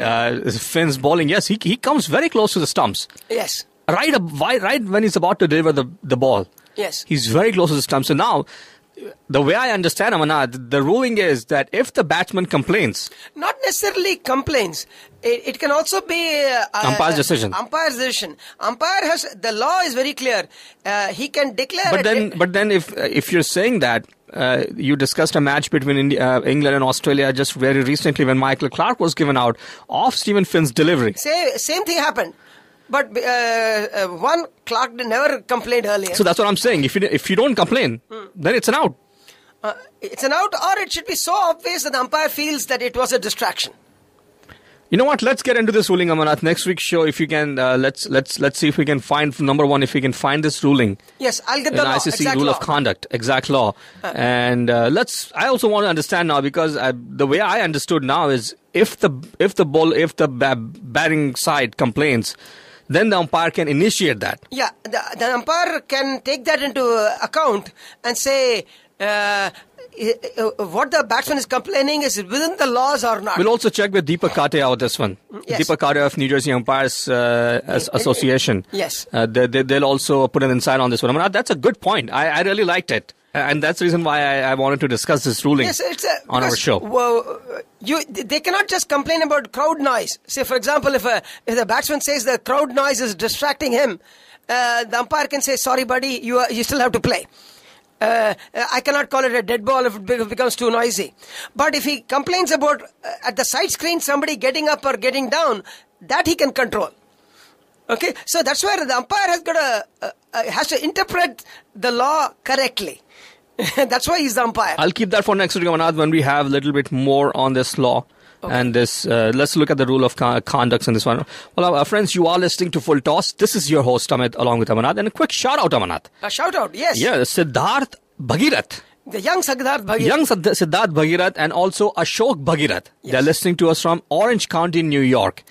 Finn's bowling, yes, he comes very close to the stumps. Yes. Right when he's about to deliver the ball. Yes. He's very close to the stumps. So now, the way I understand, Amanat, the ruling is that if the batsman complains... Not necessarily complains. It can also be... umpire's decision. Umpire's decision. The law is very clear. He can declare... But then if you're saying that, you discussed a match between England and Australia just very recently when Michael Clarke was given out off Stephen Finn's delivery. Same thing happened. But Clarke never complained earlier. So that's what I'm saying. If you don't complain, then it's an out. It's an out, or it should be so obvious that the umpire feels that it was a distraction. You know what? Let's get into this ruling, Amarnath. Next week's show, if you can, let's see if we can find, number one, if we can find this ruling. Yes, I'll get the law. ICC rule of conduct, exact law. And I also want to understand now, because the way I understood now is if the batting side complains, then the umpire can initiate that. Yeah, the umpire can take that into account and say what the batsman is complaining is within the laws or not. We'll also check with Deepak Kate out this one. Yes. Deepak Kate of New Jersey Umpires Association. Yes. They'll also put an insight on this one. I mean, that's a good point. I really liked it. And that's the reason why I wanted to discuss this ruling on our show. Well, they cannot just complain about crowd noise. Say, for example, if the batsman says the crowd noise is distracting him, the umpire can say, sorry, buddy, you still have to play. I cannot call it a dead ball if it becomes too noisy. But if he complains about at the side screen somebody getting up or getting down, that he can control. Okay, so that's where the umpire has to interpret the law correctly. That's why he's the umpire. I'll keep that for next week, Amarnath, when we have a little bit more on this law. Okay. And this, let's look at the rule of conduct in this one. Well, our friends, you are listening to Full Toss. This is your host, Amit, along with Amarnath. And a quick shout out, Amarnath. A shout out, yes. Yeah, Sidharth Bhagirath. The young Sidharth Bhagirath. Young Sidharth Bhagirath and also Ashok Bhagirath. Yes. They're listening to us from Orange County, New York.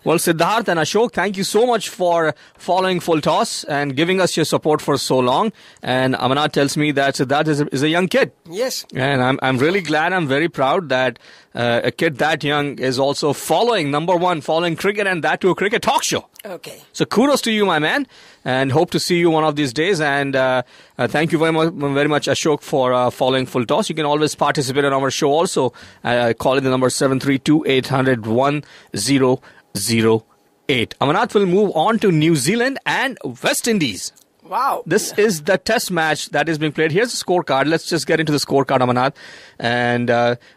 Well, Sidharth and Ashok, thank you so much for following Full Toss and giving us your support for so long. And Amarnath tells me that Sidharth is a young kid. Yes. And I'm really glad, I'm very proud that a kid that young is also following cricket, and that to a cricket talk show. Okay. So kudos to you, my man, and hope to see you one of these days. And thank you very much, Ashok, for following Full Toss. You can always participate in our show also. Call in the number 732-800-1008. Amarnath will move on to New Zealand and West Indies. Wow. This is the test match that is being played. Here's the scorecard. Let's just get into the scorecard, Amarnath, and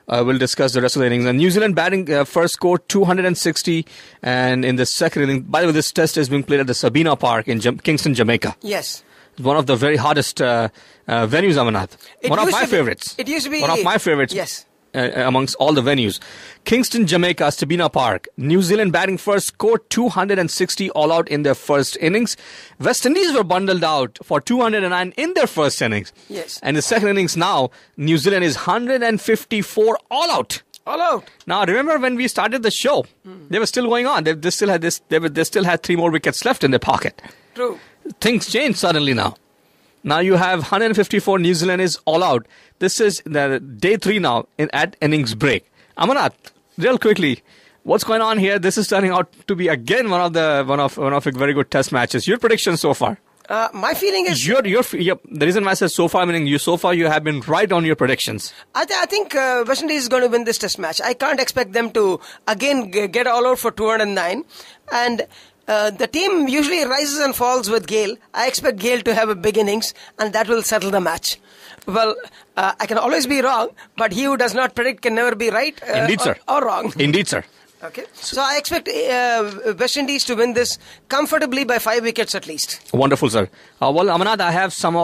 we'll discuss the rest of the innings. And New Zealand batting first scored 260, and in the second inning, by the way, this test is being played at the Sabina Park in Kingston, Jamaica. Yes. One of the very hardest venues, Amarnath. One of my favorites. It used to be one of my favorites. Yes. Amongst all the venues. Kingston, Jamaica, Sabina Park. New Zealand batting first, scored 260 all out in their first innings. West Indies were bundled out for 209 in their first innings. Yes. And the second innings now, New Zealand is 154 all out. All out. Now, remember when we started the show, they were still going on. They still had they still had 3 more wickets left in their pocket. True. Things changed suddenly now. Now you have 154. New Zealand is all out. This is the day 3 now at innings break. Amarnath, real quickly, what's going on here? This is turning out to be again one of a very good test matches. Your prediction so far? My feeling is the reason why I said so far, meaning you have been right on your predictions. I think West Indies is going to win this test match. I can't expect them to again get all out for 209, and the team usually rises and falls with Gale. I expect Gale to have a big innings, and that will settle the match. Well, I can always be wrong, but he who does not predict can never be right. Indeed, sir. Or wrong. Indeed, sir. Okay. So I expect West Indies to win this comfortably by 5 wickets at least. Wonderful, sir. Well, Amarnath, I have some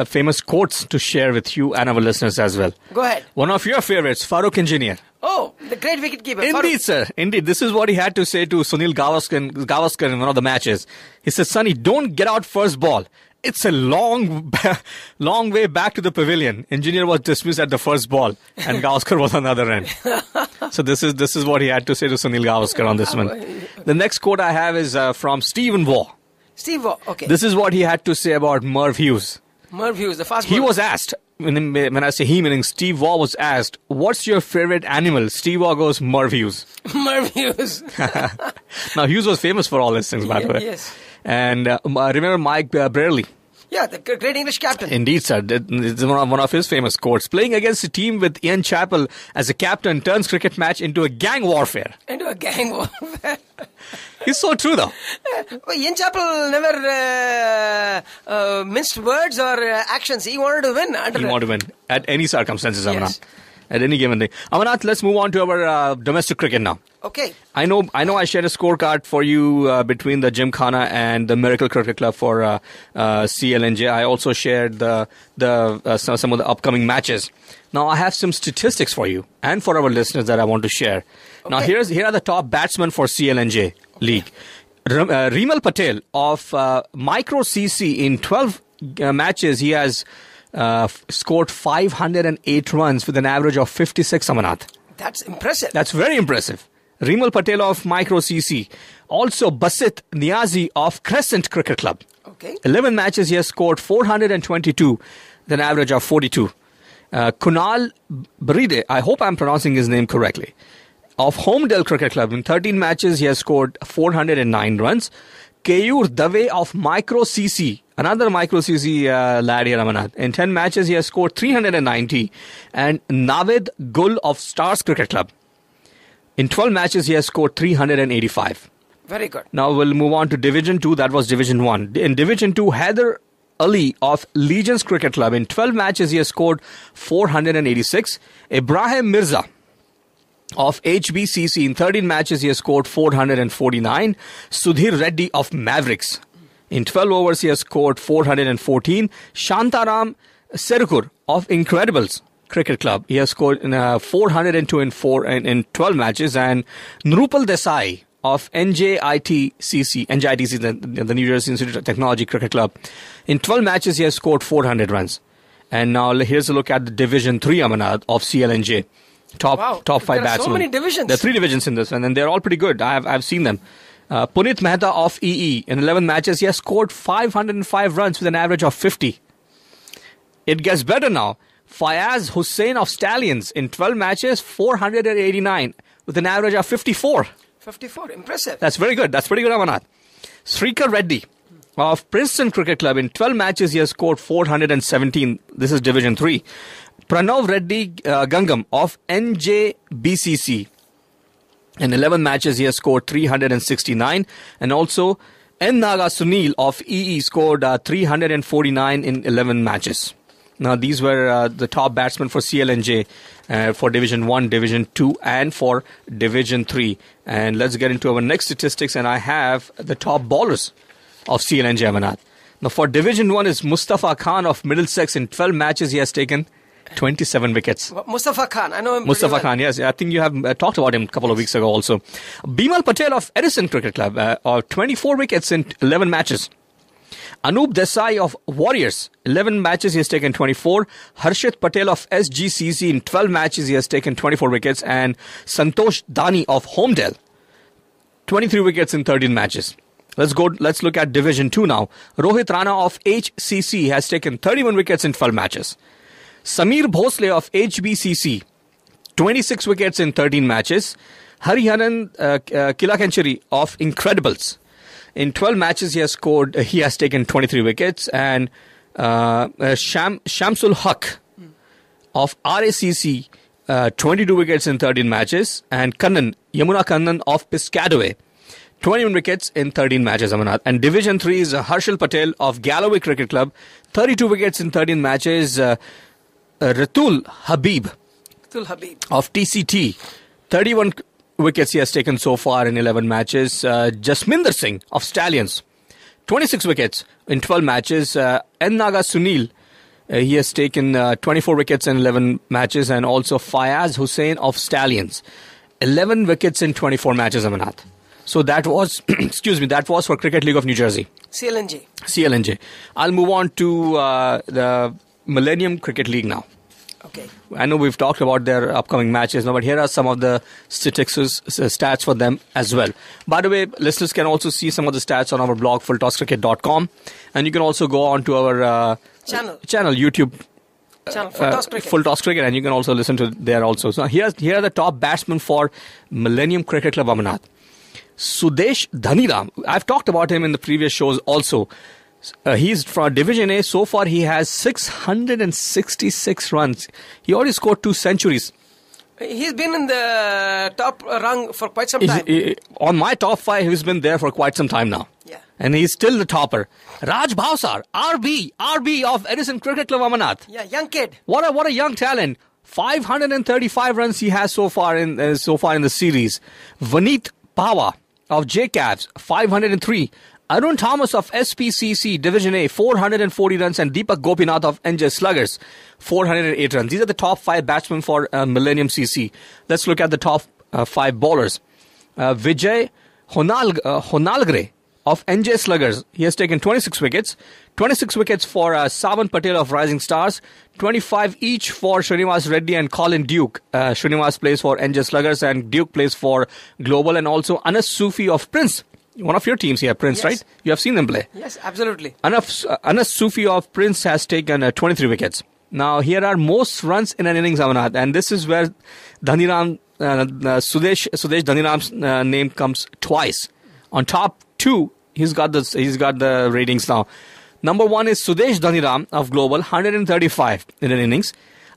famous quotes to share with you and our listeners as well. Go ahead. One of your favorites, Farookh Engineer. Oh, the great wicket-keeper. Indeed, sir. Indeed. This is what he had to say to Sunil Gavaskar in one of the matches. He said, "Sonny, don't get out first ball. It's a long way back to the pavilion." Engineer was dismissed at the first ball, and Gavaskar was on the other end. So this is what he had to say to Sunil Gavaskar on this one. The next quote I have is from Stephen Waugh. Steve Waugh, okay. This is what he had to say about Merv Hughes. Merv Hughes, the fast He bowler. was asked, when I say he, meaning Steve Waugh was asked, "What's your favorite animal?" Steve Waugh goes, "Merv Hughes." Merv Hughes. Now, Hughes was famous for all these things, by the way. Yes. And remember Mike Brearely? Yeah, the great English captain. Indeed, sir. It's one of his famous quotes. Playing against a team with Ian Chappell as a captain turns cricket match into a gang warfare. Into a gang warfare. It's so true, though. Well, Ian Chappell never minced words or actions. He wanted to win. He wanted to win at any circumstances, Yes. Amarnath. At any given day. Amarnath, let's move on to our domestic cricket now. Okay. I know I shared a scorecard for you between the Gymkhana and the Miracle Cricket Club for CLNJ. I also shared some of the upcoming matches. Now, I have some statistics for you and for our listeners that I want to share. Okay. Now, here are the top batsmen for CLNJ League. Rimal Patel of Micro CC in 12 matches, he has scored 508 runs with an average of 56, Amarnath. That's impressive. That's very impressive. Rimal Patel of Micro CC. Also, Basit Niazi of Crescent Cricket Club. Okay. 11 matches, he has scored 422 with an average of 42. Kunal Bride, I hope I'm pronouncing his name correctly, of Homedale Cricket Club. In 13 matches, he has scored 409 runs. Keyur Dave of Micro CC, another Micro CC lad here, Amarnath. In 10 matches, he has scored 390. And Naved Gul of Stars Cricket Club. In 12 matches, he has scored 385. Very good. Now we'll move on to Division 2. That was Division 1. In Division 2, Haider Ali of Legions Cricket Club. In 12 matches, he has scored 486. Ibrahim Mirza of HBCC. In 13 matches, he has scored 449. Sudhir Reddy of Mavericks. In 12 overs, he has scored 414. Shantaram Serukur of Incredibles Cricket Club. He has scored 402 in 12 matches. And Nrupal Desai of NJITCC, the New Jersey Institute of Technology Cricket Club. In 12 matches, he has scored 400 runs. And now here's a look at the Division 3, Amarnath, of CLNJ. Top 5 batsmen. There are so many divisions. There are 3 divisions in this one, and they're all pretty good. I've seen them. Punit Mehta of EE. In 11 matches, he has scored 505 runs with an average of 50. It gets better now. Fayaz Hussain of Stallions. In 12 matches, 489 with an average of 54. 54, impressive. That's very good. That's pretty good, Amarnath. Srikar Reddy of Princeton Cricket Club. In 12 matches, he has scored 417. This is Division 3. Pranav Reddy Gangam of NJBCC. In 11 matches, he has scored 369. And also N. Naga Sunil of EE scored 349 in 11 matches. Now, these were the top batsmen for CLNJ for Division 1, Division 2, and for Division 3. And let's get into our next statistics, and I have the top bowlers of CLNJ, Amanat. Now, for Division 1 is Mustafa Khan of Middlesex. In 12 matches, he has taken 27 wickets. Mustafa Khan, I know him. Mustafa well. Khan, yes. I think you have talked about him a couple of weeks ago also. Bimal Patel of Edison Cricket Club, 24 wickets in 11 matches. Anup Desai of Warriors, 11 matches, he has taken 24. Harshit Patel of SGCC, in 12 matches, he has taken 24 wickets. And Santosh Dani of Homedale, 23 wickets in 13 matches. Let's look at Division 2 now. Rohit Rana of HCC has taken 31 wickets in 12 matches. Samir Bhosle of HBCC, 26 wickets in 13 matches. Hariharan Kilakanchari of Incredibles, in 12 matches he has taken 23 wickets. And Shamsul Haq of RACC, 22 wickets in 13 matches. And Yamuna Kannan of Piscataway, 21 wickets in 13 matches, Amanat. And Division 3 is Harshal Patel of Galloway Cricket Club, 32 wickets in 13 matches. Ratul Habib of TCT, 31 wickets he has taken so far in 11 matches. Jasminder Singh of Stallions, 26 wickets in 12 matches. N. Naga Sunil, he has taken 24 wickets in 11 matches. And also Fayaz Hussain of Stallions, 11 wickets in 24 matches, Amanat. So that was, that was for Cricket League of New Jersey. CLNJ. I'll move on to the Millennium Cricket League now. Okay. I know we've talked about their upcoming matches now, but here are some of the stats for them as well. By the way, listeners can also see some of the stats on our blog, fulltosscricket.com. And you can also go on to our channel, YouTube channel, Full Toss Cricket, and you can also listen to there also. So here are the top batsmen for Millennium Cricket Club, Amanat. Sudesh Dhaniram. I've talked about him in the previous shows also. He's from Division A. So far, he has 666 runs. He already scored 2 centuries. He's been in the top rung for quite some time. On my top 5, he's been there for quite some time now. Yeah. And he's still the topper. Raj Bhavsar, RB of Edison Cricket Club, Amanat. Yeah, young kid. What a young talent. 535 runs he has so far in the series. Vaneet Pawa of J Cavs, 503. Arun Thomas of SPCC Division A, 440 runs, and Deepak Gopinath of NJ Sluggers, 408 runs. These are the top 5 batsmen for Millennium CC. Let's look at the top 5 bowlers. Vijay Honalgre of NJ Sluggers, he has taken 26 wickets. 26 wickets for Savan Patel of Rising Stars. 25 each for Srinivas Reddy and Colin Duke. Srinivas plays for NJ Sluggers and Duke plays for Global. And also Anas Sufi of Prince. One of your teams here, Prince, yes. Right? You have seen them play. Yes, absolutely. Anas Sufi of Prince has taken 23 wickets. Now, here are most runs in an innings, Amanat. And this is where Sudesh Dhaniram's name comes twice. On top 2, he's got the ratings now. Number 1 is Sudesh Dhaniram of Global, 135 in an innings.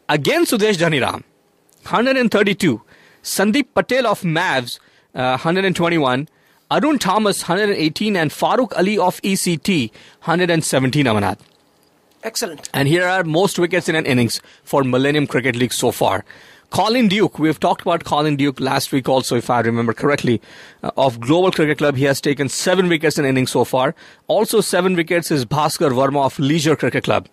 Again, Sudesh Dhaniram, 132. Sandeep Patel of Mavs, 121. Arun Thomas, 118. And Farookh Ali of ECT, 117, Amanat. Excellent. And here are most wickets in an innings for Millennium Cricket League so far. Colin Duke, we've talked about Colin Duke last week also, if I remember correctly, of Global Cricket Club. He has taken 7 wickets in innings so far. Also 7 wickets is Bhaskar Verma of Leisure Cricket Club.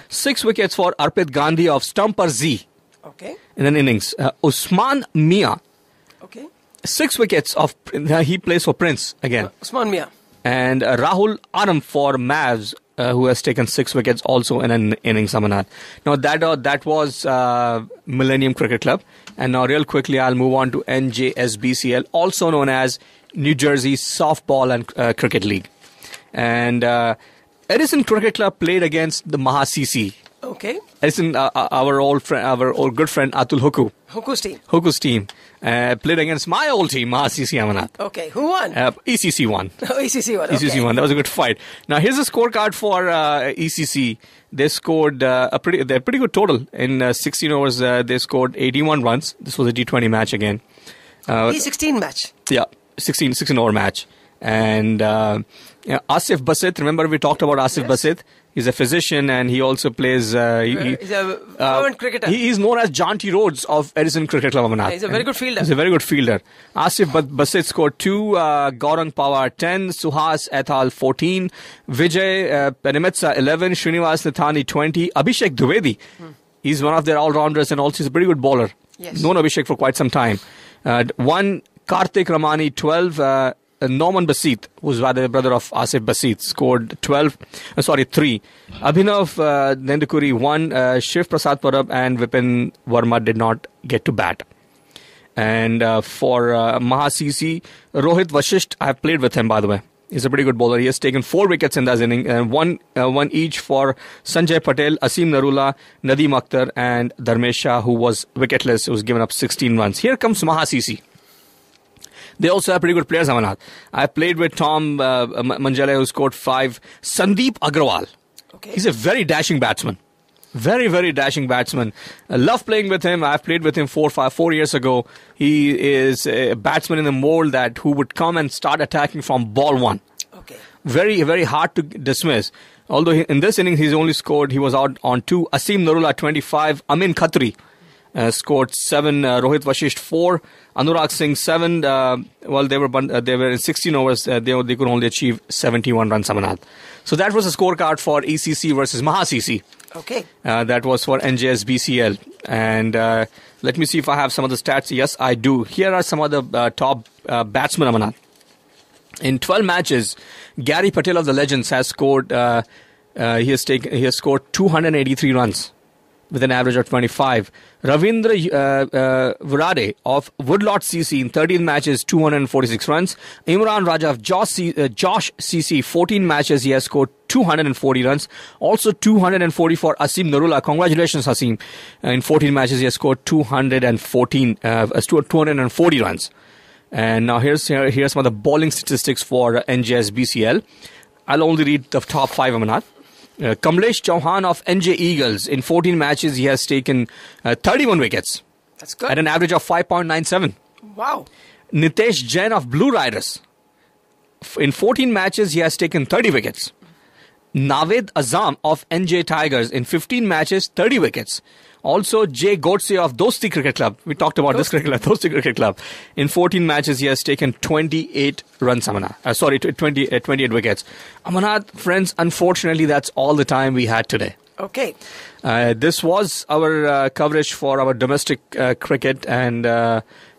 6 wickets for Arpit Gandhi of Stumper Z. Okay. In an innings. Usman Mia. Okay. 6 wickets he plays for Prince again. Usman Mia. And Rahul Aram for Mavs, who has taken 6 wickets also in an innings, Amanat. Now that was Millennium Cricket Club. And now real quickly I'll move on to NJSBCL, also known as New Jersey Softball and Cricket League. And Edison Cricket Club played against the Maha CC. Okay. Edison, our old good friend Atul Huku's team. Played against my old team, Maha CC, Amanat. Okay, who won? ECC won. ECC won. ECC won. That was a good fight. Now here's a scorecard for ECC. They scored a pretty good total in 16 overs. They scored 81 runs. This was a T20 match again. T16 match. Yeah, 16 over match. And Asif Basit, remember we talked about Asif Basit? He's a physician and he also plays... he's a fluent cricketer. He is known as Jaunty Rhodes of Edison Cricket Club, Amarnath. He's a very good fielder. He's a very good fielder. Asif Basit scored 2, Gaurang Pawar 10, Suhas Ethal 14, Vijay Penimitsa 11, Srinivas Nathani 20, Abhishek Dwivedi. He's one of their all-rounders and also he's a pretty good bowler. Yes. Known Abhishek for quite some time. 1, Karthik Ramani 12, Norman Basit, who's the brother of Asif Basit, scored 3. Abhinav Nendukuri 1, Shiv Prasad Parab and Vipin Verma did not get to bat. And for Maha CC, Rohit Vashisht, I have played with him, by the way. He's a pretty good bowler. He has taken 4 wickets in that inning, and one each for Sanjay Patel, Asim Narula, Nadeem Akhtar, and Dharmesh Shah, who was wicketless, who was given up 16 runs. Here comes Maha CC. They also have pretty good players, Amarnath. I played with Tom Manjale, who scored 5. Sandeep Agrawal. Okay. He's a very dashing batsman. Very, very dashing batsman. I love playing with him. I've played with him 4 years ago. He is a batsman in the mold who would come and start attacking from ball 1. Okay. Very, very hard to dismiss. Although in this inning, he was out on 2. Asim Narula 25. Amin Khatri scored 7. Rohit Vashisht 4. Anurag Singh 7. They were in 16 overs. They could only achieve 71 runs, Amarnath. So that was a scorecard for ECC versus Maha CC. Okay. That was for NJSBCL. And let me see if I have some of the stats. Yes, I do. Here are some of the top batsmen, Amarnath. In 12 matches, Gary Patel of the Legends has scored. He has scored 283 runs with an average of 25. Ravindra Virade of Woodlot CC in 13 matches, 246 runs. Imran Raja of Josh CC, 14 matches, he has scored 240 runs. Also 240 for Asim Narula. Congratulations, Asim. In 14 matches, he has scored 240 runs. And now here's some of the bowling statistics for NJSBCL. I'll only read the top 5, Amarnath. Kamlesh Chauhan of NJ Eagles. In 14 matches, he has taken 31 wickets. That's good. At an average of 5.97. Wow. Nitesh Jain of Blue Riders. In 14 matches, he has taken 30 wickets. Naved Azam of NJ Tigers. In 15 matches, 30 wickets. Also, Jay Godse of Dosti Cricket Club. We talked about this cricket club, Dosti Cricket Club. In 14 matches, he has taken 28 runs, Amarnath. 28 wickets. Amarnath, friends, unfortunately, that's all the time we had today. Okay. This was our coverage for our domestic cricket, and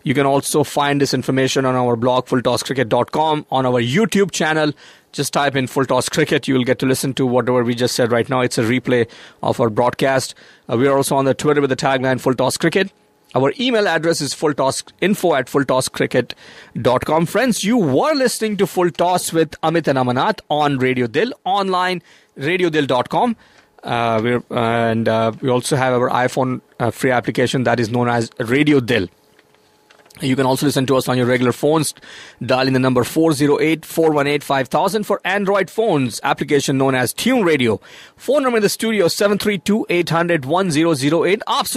you can also find this information on our blog, fulltosscricket.com, on our YouTube channel. Just type in Full Toss Cricket. You will get to listen to whatever we just said right now. It's a replay of our broadcast. We are also on the Twitter with the tagline Full Toss Cricket. Our email address is info@fulltosscricket.com. Friends, you were listening to Full Toss with Amit and Amarnath on Radio Dil, online, radiodil.com. We also have our iPhone free application that is known as Radio Dil. You can also listen to us on your regular phones. Dial in the number 408-418-5000 for Android phones. Application known as Tune Radio. Phone number in the studio 732-800-1008.